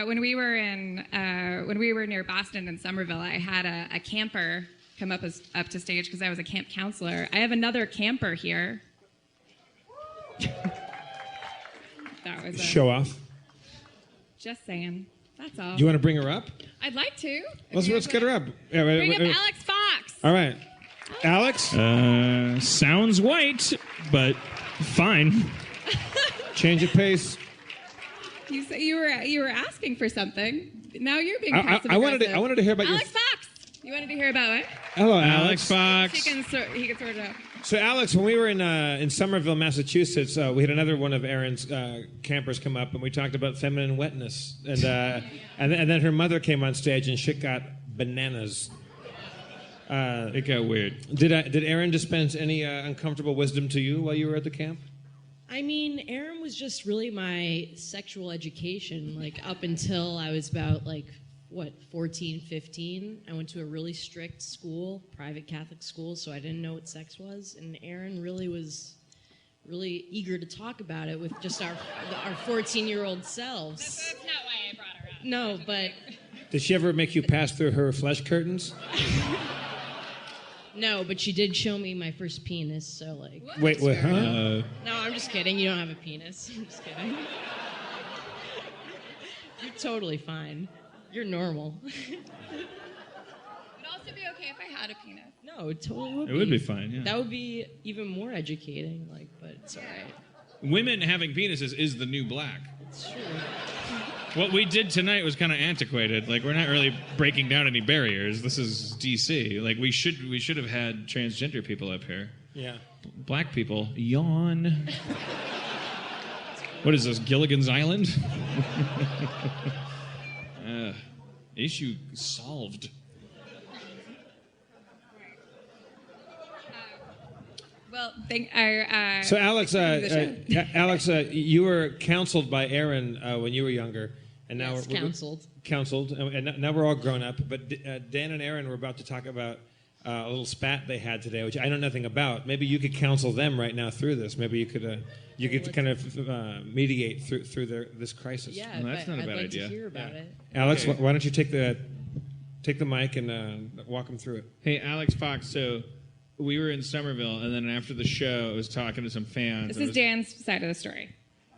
when we were near Boston and Somerville, I had a camper come up to stage because I was a camp counselor. I have another camper here. That was show off. Just saying. That's all. Do you want to bring her up? I'd like to. Let's get her up. Bring up Alex Fox. All right. Alex? Sounds white, but fine. Change of pace. You say you were asking for something. Now you're being passive I wanted to hear about Alex Fox. You wanted to hear about what? Hello, Alex Fox. He can sort it out. So, Alex, when we were in Somerville, Massachusetts, we had another one of Erin's campers come up, and we talked about feminine wetness, and then her mother came on stage, and shit got bananas. It got weird. Did Erin dispense any uncomfortable wisdom to you while you were at the camp? I mean, Erin was just really my sexual education, like up until I was about 14, 15. I went to a really strict school, private Catholic school, so I didn't know what sex was. And Erin really was really eager to talk about it with just our 14-year-old selves. That's not why I brought her up. No, but... Did she ever make you pass through her flesh curtains? No, but she did show me my first penis, so What? Wait, huh? No, I'm just kidding. You don't have a penis. I'm just kidding. You're totally fine. You're normal. It'd also be okay if I had a penis. No, it totally would be. It would be fine, yeah. That would be even more educating, but it's all right. Women having penises is the new black. It's true. What we did tonight was kind of antiquated. We're not really breaking down any barriers. This is DC. We should have had transgender people up here. Yeah. Black people, yawn. What is this, Gilligan's Island? Issue solved. Well, so Alex, you were counseled by Erin when you were younger, and now Yes, we're counseled, and now we're all grown up. But Dan and Erin were about to talk about a little spat they had today, which I know nothing about. Maybe you could counsel them right now through this. Maybe you could kind of mediate through this crisis. Yeah, well, that's not a bad I'd like idea. to hear about it. Alex, why don't you take the mic and walk them through it? Hey, Alex Fox. So we were in Somerville, and then after the show, I was talking to some fans. this is Dan's side of the story.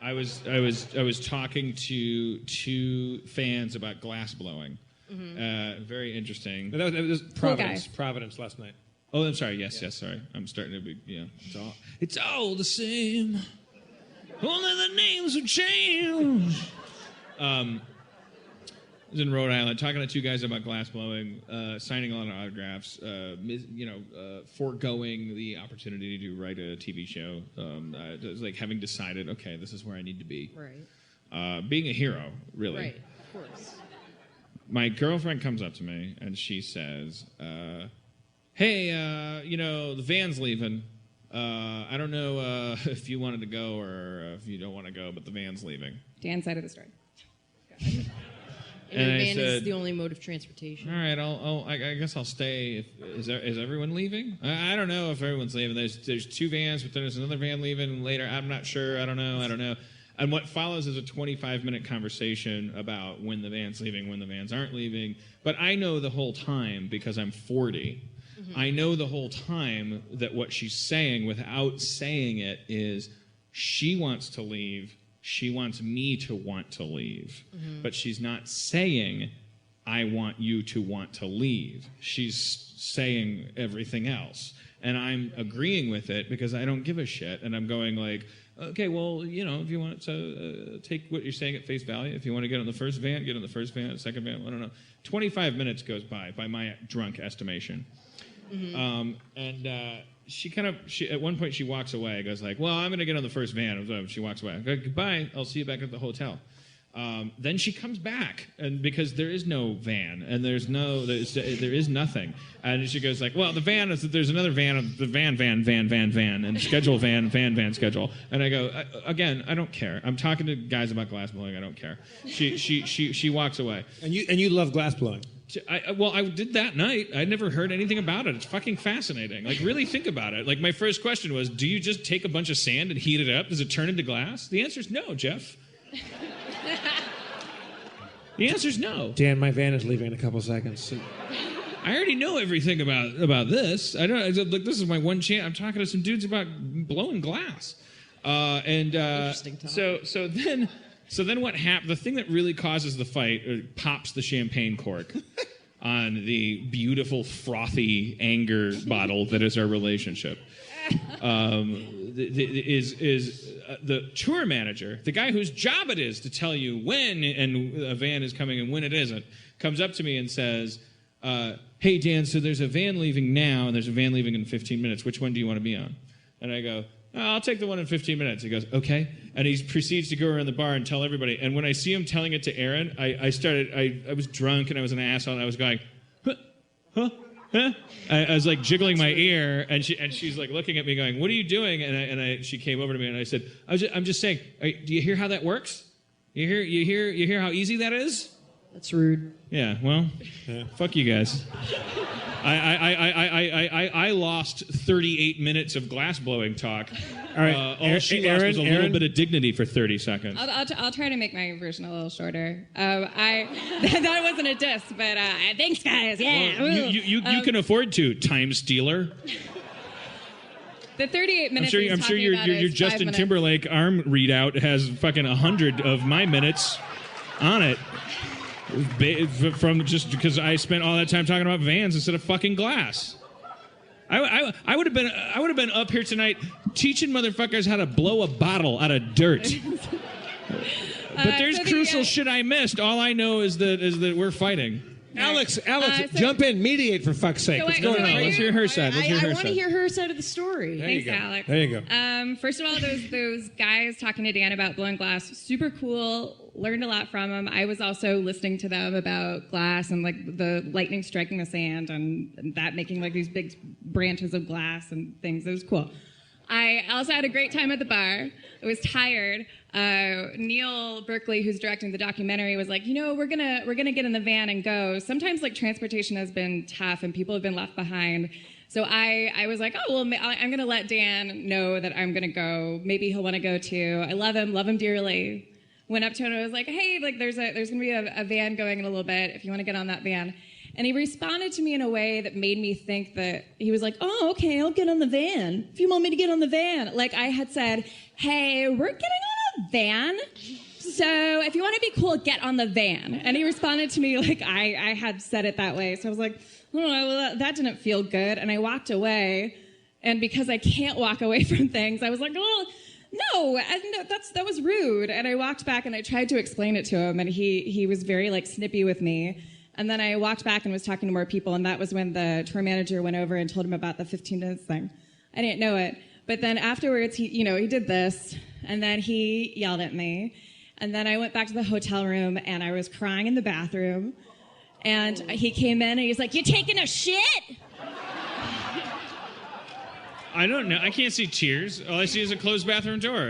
I was talking to two fans about glass blowing. Mm-hmm. Very interesting. No, that was Providence last night. Oh, I'm sorry. Yes, sorry. I'm starting to be, it's all the same. Only the names have changed. I was in Rhode Island talking to two guys about glass blowing, signing a lot of autographs, foregoing the opportunity to write a TV show. It was like having decided, okay, this is where I need to be. Right. Being a hero, really. Right, of course. My girlfriend comes up to me and she says, hey, the van's leaving. I don't know if you wanted to go or if you don't want to go, but the van's leaving. Dan's side of the story. And the van is the only mode of transportation. All right, I guess I'll stay. Is everyone leaving? I don't know if everyone's leaving. There's two vans, but then there's another van leaving later. I'm not sure. I don't know. And what follows is a 25-minute conversation about when the van's leaving, when the vans aren't leaving. But I know the whole time because I'm 40. Mm-hmm. I know the whole time that what she's saying without saying it is she wants to leave. She wants me to want to leave. Mm-hmm. But she's not saying, I want you to want to leave. She's saying everything else. And I'm agreeing with it because I don't give a shit. And I'm going okay, well, if you want to take what you're saying at face value, if you want to get on the first van, get on the first van, the second van, I don't know. 25 minutes goes by my drunk estimation. Mm-hmm. She at one point she walks away, goes well, I'm going to get on the first van. She walks away. I go, goodbye, I'll see you back at the hotel. Then she comes back, and because there is no van, and there is nothing, and she goes well, the van is that there's another van of the van, and schedule van schedule, and I go again, I don't care. I'm talking to guys about glass blowing. I don't care. She walks away. And you love glass blowing. I did that night. I'd never heard anything about it. It's fucking fascinating. Really think about it. My first question was, do you just take a bunch of sand and heat it up? Does it turn into glass? The answer is no, Jeff. The answer's no. Dan, my van is leaving in a couple seconds. I already know everything about this. I don't like. This is my one chance. I'm talking to some dudes about blowing glass, Interesting talk. So then what happened? The thing that really causes the fight pops the champagne cork on the beautiful frothy anger bottle that is our relationship. The tour manager, the guy whose job it is to tell you when a van is coming and when it isn't, comes up to me and says, hey, Dan, so there's a van leaving now and there's a van leaving in 15 minutes. Which one do you want to be on? And I go, I'll take the one in 15 minutes. He goes, okay. And he proceeds to go around the bar and tell everybody. And when I see him telling it to Erin, I was drunk and I was an asshole and I was going, huh? I was like jiggling my ear, and she's like looking at me, going, "What are you doing?" And she came over to me, and I said, "I'm just saying. Do you hear how that works? You hear how easy that is?" That's rude. Yeah. Well, fuck you guys. I lost 38 minutes of glass blowing talk. All right, all she lost was a little bit of dignity for 30 seconds. I'll try to make my version a little shorter. That wasn't a diss, but thanks, guys. Yeah. Well, you can afford to, time stealer. The 38 minutes. I'm sure your Justin Timberlake arm readout has fucking 100 of my minutes on it. From just because I spent all that time talking about vans instead of fucking glass. I would have been up here tonight teaching motherfuckers how to blow a bottle out of dirt. But there's crucial shit I missed. All I know is that we're fighting. Alex, jump in, mediate for fuck's sake. What's going on? Let's hear her side. I want to hear her side of the story. Thanks, Alex. There you go. First of all, those guys talking to Dan about blowing glass, super cool. Learned a lot from them. I was also listening to them about glass and like the lightning striking the sand and that making like these big branches of glass and things. It was cool. I also had a great time at the bar. I was tired. Neil Berkeley, who's directing the documentary, was like, we're gonna get in the van and go. Sometimes like transportation has been tough and people have been left behind. So I was like, I'm gonna let Dan know that I'm gonna go. Maybe he'll want to go too. I love him dearly. Went up to him and I was like, hey, like there's gonna be a van going in a little bit if you want to get on that van. And he responded to me in a way that made me think that he was like, oh, okay, I'll get on the van. If you want me to get on the van. Like I had said, hey, we're getting on a van. So if you want to be cool, get on the van. And he responded to me like I had said it that way. So I was like, oh, well, that didn't feel good. And I walked away. And because I can't walk away from things, I was like, oh, no, that was rude. And I walked back and I tried to explain it to him. And he was very like snippy with me. And then I walked back and was talking to more people, and that was when the tour manager went over and told him about the 15 minutes thing. I didn't know it. But then afterwards, he did this, and then he yelled at me. And then I went back to the hotel room, and I was crying in the bathroom. And he came in, and he's like, you taking a shit? I don't know. I can't see tears. All I see is a closed bathroom door.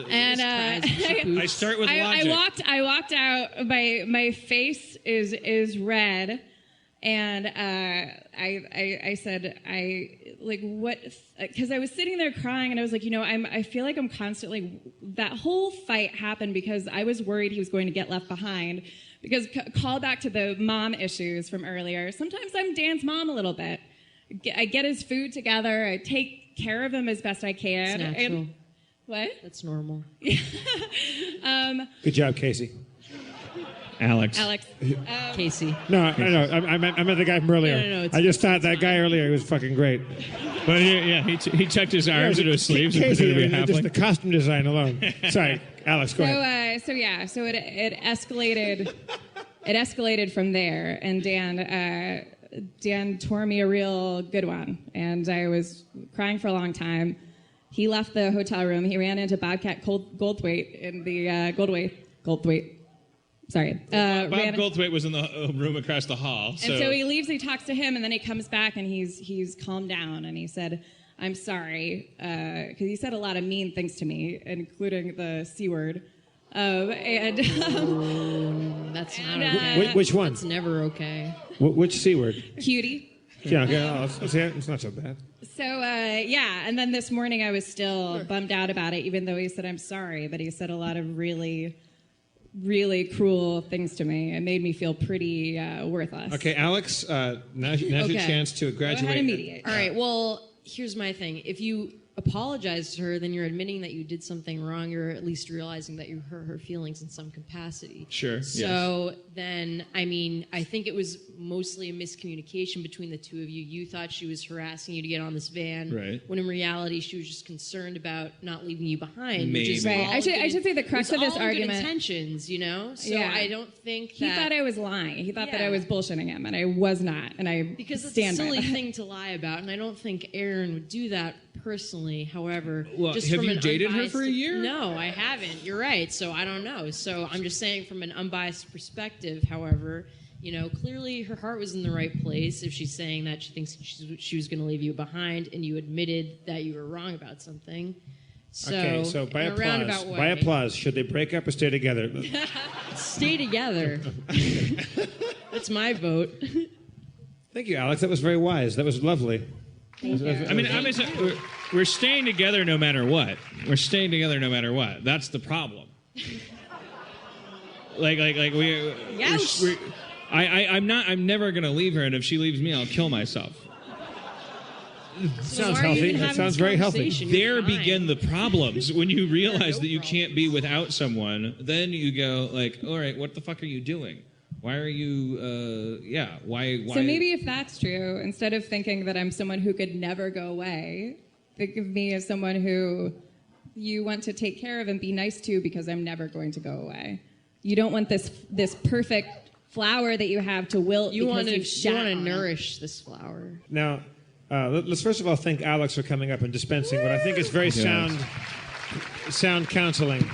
And I start with logic. I walked out. My face is red, and I said what? Because I was sitting there crying, and I was like, I feel like I'm constantly. That whole fight happened because I was worried he was going to get left behind. Because call back to the mom issues from earlier. Sometimes I'm Dan's mom a little bit. I get his food together. I take care of him as best I can. It's natural. And, what? That's normal. Good job, Casey. Alex. Casey. No, I meant the guy from earlier. No, I just thought that guy earlier was fucking great. But he tucked his arms into his sleeves and Casey, pretended to be just the costume design alone. Sorry, Alex, go ahead. So it escalated. It escalated from there, and Dan tore me a real good one, and I was crying for a long time. He left the hotel room. He ran into Bobcat Goldthwait in the Goldthwait. Sorry. Bob Goldthwait was in the room across the hall. And so he leaves, he talks to him, and then he comes back, and he's calmed down, and he said, I'm sorry, because he said a lot of mean things to me, including the C word. That's not okay. Which one? That's never okay. Which C word? Cutie. Yeah, okay. It's not so bad. So, and then this morning I was still bummed out about it, even though he said, I'm sorry, but he said a lot of really really cruel things to me. It made me feel pretty worthless. Okay, Alex, now's your Okay. chance to graduate. Go ahead and mediate. All right. Well, here's my thing. If you apologize to her, then you're admitting that you did something wrong. You're at least realizing that you hurt her feelings in some capacity. Sure. So then, I mean, I think it was mostly a miscommunication between the two of you. You thought she was harassing you to get on this van, Right. when in reality she was just concerned about not leaving you behind. Which is Maybe. Right. all I should good- say the crux it's of this all in good argument- intentions, you know. So Yeah. I don't think He that thought I was lying. He thought that I Yeah. was bullshitting him, and I was not. And I because it's stand a by silly that. thing to lie about, and I don't think Erin would do that personally. However, Well, just have from you an dated her unbiased- for a year? No, I haven't. You're right. So I don't know. So I'm just saying from an unbiased perspective. However, you know, clearly her heart was in the right place if she's saying that she thinks she was going to leave you behind, and you admitted that you were wrong about something. So, Okay, so by in a roundabout applause, way, by applause, should they break up or stay together? stay together. That's my vote. Thank you, Alex. That was very wise. That was lovely. Thank you. I mean, we're staying together no matter what. We're staying together no matter what. That's the problem. like Youch. I'm never gonna leave her, and if she leaves me, I'll kill myself. So Sounds why are you healthy. even That having sounds this very healthy. conversation? You're There fine. begin the problems when you realize no that you problem. can't be without someone. Then you go like, all right, what the fuck are you doing? Why are you? Why? So maybe if that's true, instead of thinking that I'm someone who could never go away, think of me as someone who you want to take care of and be nice to because I'm never going to go away. You don't want this perfect flower that you have to wilt You because want you've to shat on it. nourish this flower. Now, let's first of all thank Alex for coming up and dispensing what I think is very sound counseling.